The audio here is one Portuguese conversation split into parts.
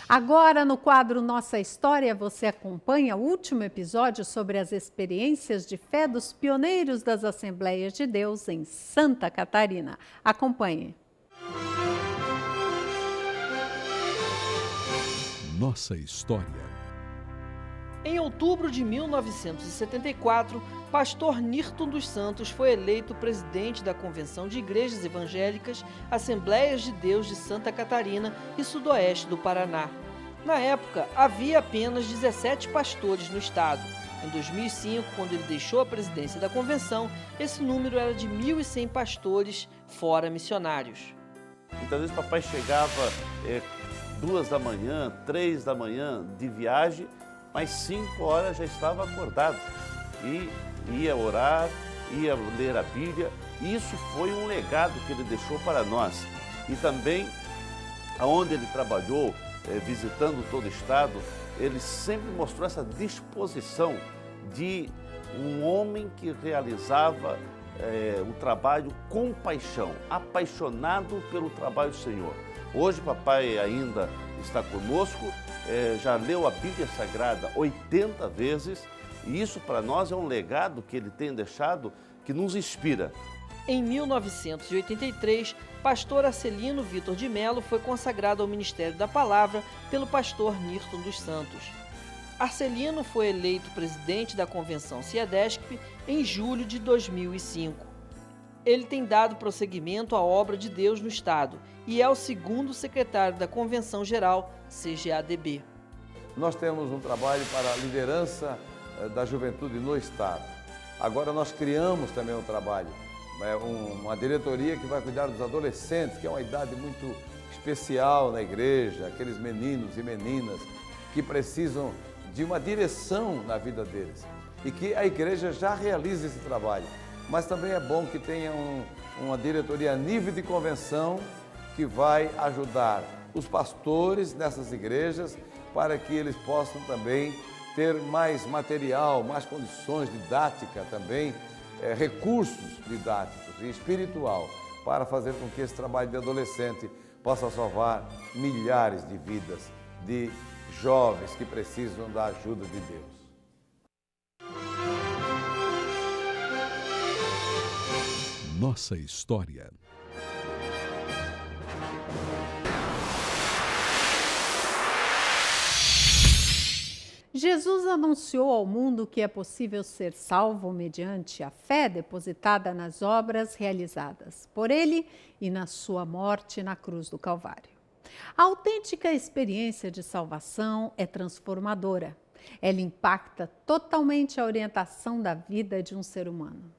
Agora, no quadro Nossa História, você acompanha o último episódio sobre as experiências de fé dos pioneiros das Assembleias de Deus em Santa Catarina. Acompanhe. Nossa História. Em outubro de 1974, pastor Nirton dos Santos foi eleito presidente da Convenção de Igrejas Evangélicas Assembleias de Deus de Santa Catarina e Sudoeste do Paraná. Na época, havia apenas 17 pastores no estado. Em 2005, quando ele deixou a presidência da convenção, esse número era de 1.100 pastores, fora missionários. Muitas vezes papai chegava 2 da manhã, 3 da manhã de viagem, mas 5 horas já estava acordado e ia orar, ia ler a Bíblia. Isso foi um legado que ele deixou para nós. E também, aonde ele trabalhou, visitando todo o estado, ele sempre mostrou essa disposição de um homem que realizava o trabalho com paixão, apaixonado pelo trabalho do Senhor. Hoje papai ainda está conosco, já leu a Bíblia Sagrada 80 vezes, e isso para nós é um legado que ele tem deixado que nos inspira. Em 1983, pastor Arcelino Vitor de Melo foi consagrado ao Ministério da Palavra pelo pastor Nirton dos Santos. Arcelino foi eleito presidente da Convenção CIADESP em julho de 2005. Ele tem dado prosseguimento à obra de Deus no estado e é o segundo secretário da Convenção Geral, CGADB. Nós temos um trabalho para a liderança da juventude no estado. Agora nós criamos também um trabalho, uma diretoria que vai cuidar dos adolescentes, que é uma idade muito especial na igreja, aqueles meninos e meninas que precisam de uma direção na vida deles e que a igreja já realiza esse trabalho. Mas também é bom que tenha uma diretoria a nível de convenção que vai ajudar os pastores nessas igrejas para que eles possam também ter mais material, mais condições didáticas também, recursos didáticos e espiritual para fazer com que esse trabalho de adolescente possa salvar milhares de vidas de jovens que precisam da ajuda de Deus. Nossa História. Jesus anunciou ao mundo que é possível ser salvo mediante a fé depositada nas obras realizadas por ele e na sua morte na cruz do Calvário. A autêntica experiência de salvação é transformadora. Ela impacta totalmente a orientação da vida de um ser humano.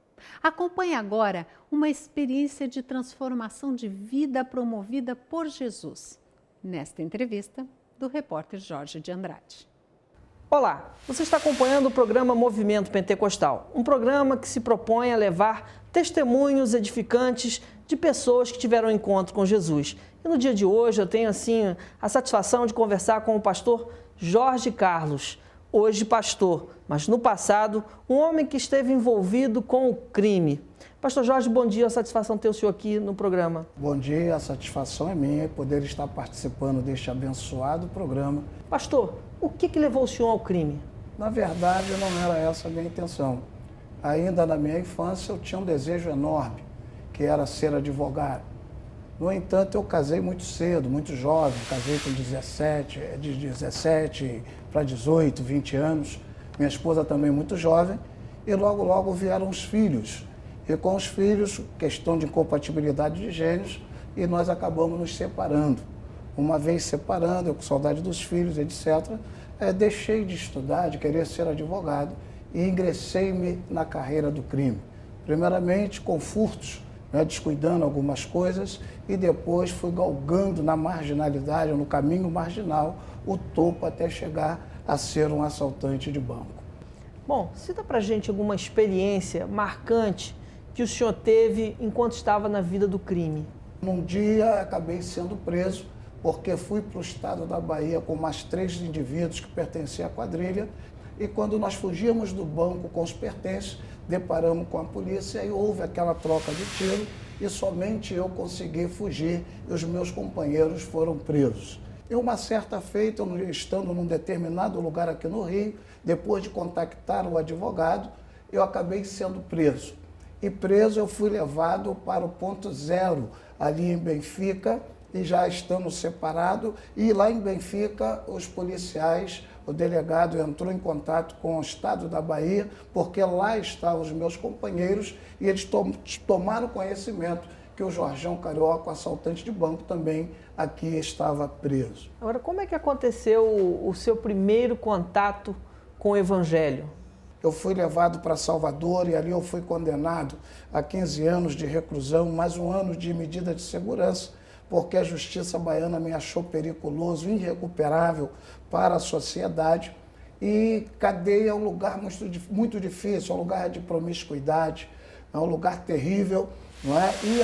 Acompanhe agora uma experiência de transformação de vida promovida por Jesus, nesta entrevista do repórter Jorge de Andrade. Olá, você está acompanhando o programa Movimento Pentecostal, um programa que se propõe a levar testemunhos edificantes de pessoas que tiveram encontro com Jesus. E no dia de hoje eu tenho a satisfação de conversar com o pastor Jorge Carlos, hoje pastor, mas no passado um homem que esteve envolvido com o crime. Pastor Jorge, bom dia, a satisfação ter o senhor aqui no programa. Bom dia, a satisfação é minha poder estar participando deste abençoado programa. Pastor, o que levou o senhor ao crime? Na verdade, não era essa a minha intenção. Ainda na minha infância, eu tinha um desejo enorme, que era ser advogado. No entanto, eu casei muito cedo, muito jovem, casei com 17 para 18, 20 anos. Minha esposa também muito jovem, e logo vieram os filhos. E com os filhos, questão de incompatibilidade de gênios, e nós acabamos nos separando. Uma vez separando, eu com saudade dos filhos, etc., deixei de estudar, de querer ser advogado, e ingressei-me na carreira do crime. Primeiramente com furtos, descuidando algumas coisas, e depois fui galgando na marginalidade, no caminho marginal, o topo até chegar a ser um assaltante de banco. Bom, cita pra gente alguma experiência marcante que o senhor teve enquanto estava na vida do crime. Num dia acabei sendo preso porque fui para o estado da Bahia com mais 3 indivíduos que pertenciam à quadrilha, e quando nós fugíamos do banco com os pertences, deparamos com a polícia e houve aquela troca de tiro, e somente eu consegui fugir e os meus companheiros foram presos. E uma certa feita, eu estando num determinado lugar aqui no Rio, depois de contactar o advogado, eu acabei sendo preso. E preso eu fui levado para o ponto zero, ali em Benfica, e já estando separado. E lá em Benfica, os policiais, o delegado entrou em contato com o estado da Bahia, porque lá estavam os meus companheiros, e eles tomaram conhecimento que o Jorjão Carioca, o assaltante de banco, também aqui estava preso. Agora, como é que aconteceu o seu primeiro contato com o Evangelho? Eu fui levado para Salvador e ali eu fui condenado a 15 anos de reclusão, mais um ano de medida de segurança, porque a justiça baiana me achou periculoso, irrecuperável para a sociedade. E cadeia é um lugar muito difícil, é um lugar de promiscuidade, é um lugar terrível, não é? E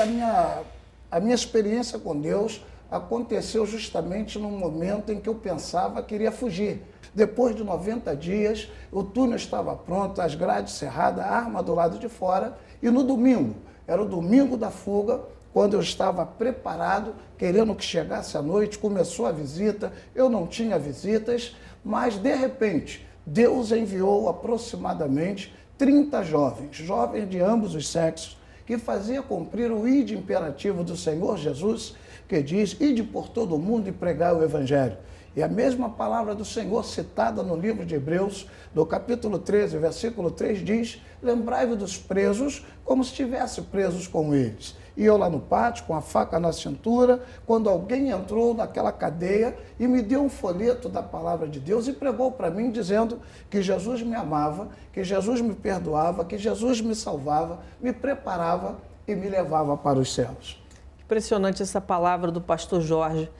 a minha experiência com Deus aconteceu justamente no momento em que eu pensava que iria fugir. Depois de 90 dias, o túnel estava pronto, as grades cerradas, a arma do lado de fora, e no domingo, era o domingo da fuga, quando eu estava preparado, querendo que chegasse a noite, começou a visita, eu não tinha visitas, mas de repente, Deus enviou aproximadamente 30 jovens de ambos os sexos, que fazia cumprir o ide imperativo do Senhor Jesus, que diz, ide por todo o mundo e pregai o Evangelho. E a mesma palavra do Senhor citada no livro de Hebreus, do capítulo 13, versículo 3, diz, lembrai-vos dos presos como se estivesse presos com eles. E eu lá no pátio, com a faca na cintura, quando alguém entrou naquela cadeia e me deu um folheto da palavra de Deus e pregou para mim dizendo que Jesus me amava, que Jesus me perdoava, que Jesus me salvava, me preparava e me levava para os céus. Impressionante essa palavra do pastor Jorge.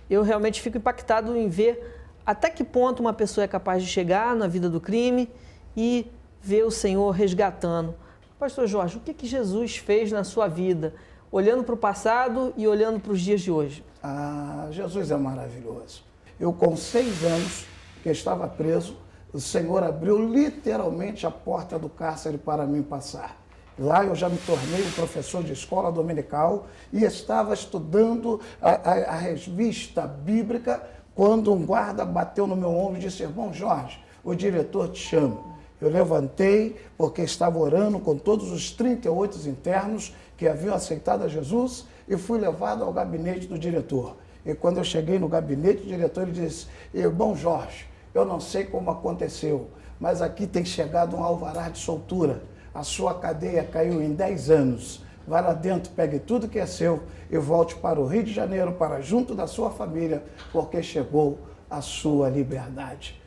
Eu realmente fico impactado em ver até que ponto uma pessoa é capaz de chegar na vida do crime e ver o Senhor resgatando. Pastor Jorge, o que Jesus fez na sua vida, olhando para o passado e olhando para os dias de hoje? Ah, Jesus é maravilhoso. Eu, com 6 anos, que estava preso, o Senhor abriu literalmente a porta do cárcere para mim passar. Lá eu já me tornei um professor de escola dominical e estava estudando a revista bíblica quando um guarda bateu no meu ombro e disse, irmão Jorge, o diretor te chama. Eu levantei porque estava orando com todos os 38 internos que haviam aceitado a Jesus e fui levado ao gabinete do diretor. E quando eu cheguei no gabinete do diretor, ele disse, irmão Jorge, eu não sei como aconteceu, mas aqui tem chegado um alvará de soltura. A sua cadeia caiu em 10 anos. Vai lá dentro, pegue tudo que é seu e volte para o Rio de Janeiro, para junto da sua família, porque chegou a sua liberdade.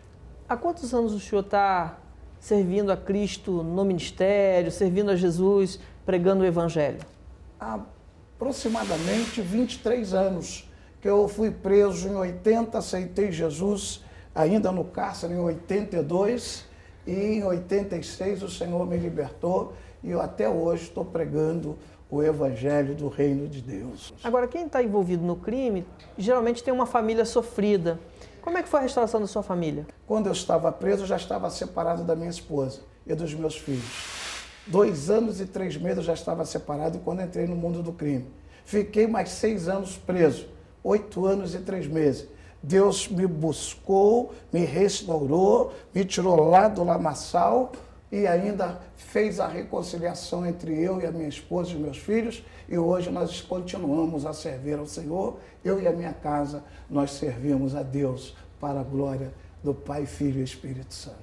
Há quantos anos o senhor está servindo a Cristo no ministério, servindo a Jesus, pregando o Evangelho? Há aproximadamente 23 anos que eu fui preso em 80, aceitei Jesus ainda no cárcere em 82 e em 86 o Senhor me libertou e eu até hoje estou pregando o Evangelho do Reino de Deus. Agora, quem está envolvido no crime, geralmente tem uma família sofrida. Como é que foi a restauração da sua família? Quando eu estava preso, eu já estava separado da minha esposa e dos meus filhos. 2 anos e 3 meses eu já estava separado quando entrei no mundo do crime. Fiquei mais 6 anos preso, 8 anos e 3 meses. Deus me buscou, me restaurou, me tirou lá do lamaçal e ainda fez a reconciliação entre eu e a minha esposa e os meus filhos. E hoje nós continuamos a servir ao Senhor. Eu e a minha casa, nós servimos a Deus para a glória do Pai, Filho e Espírito Santo.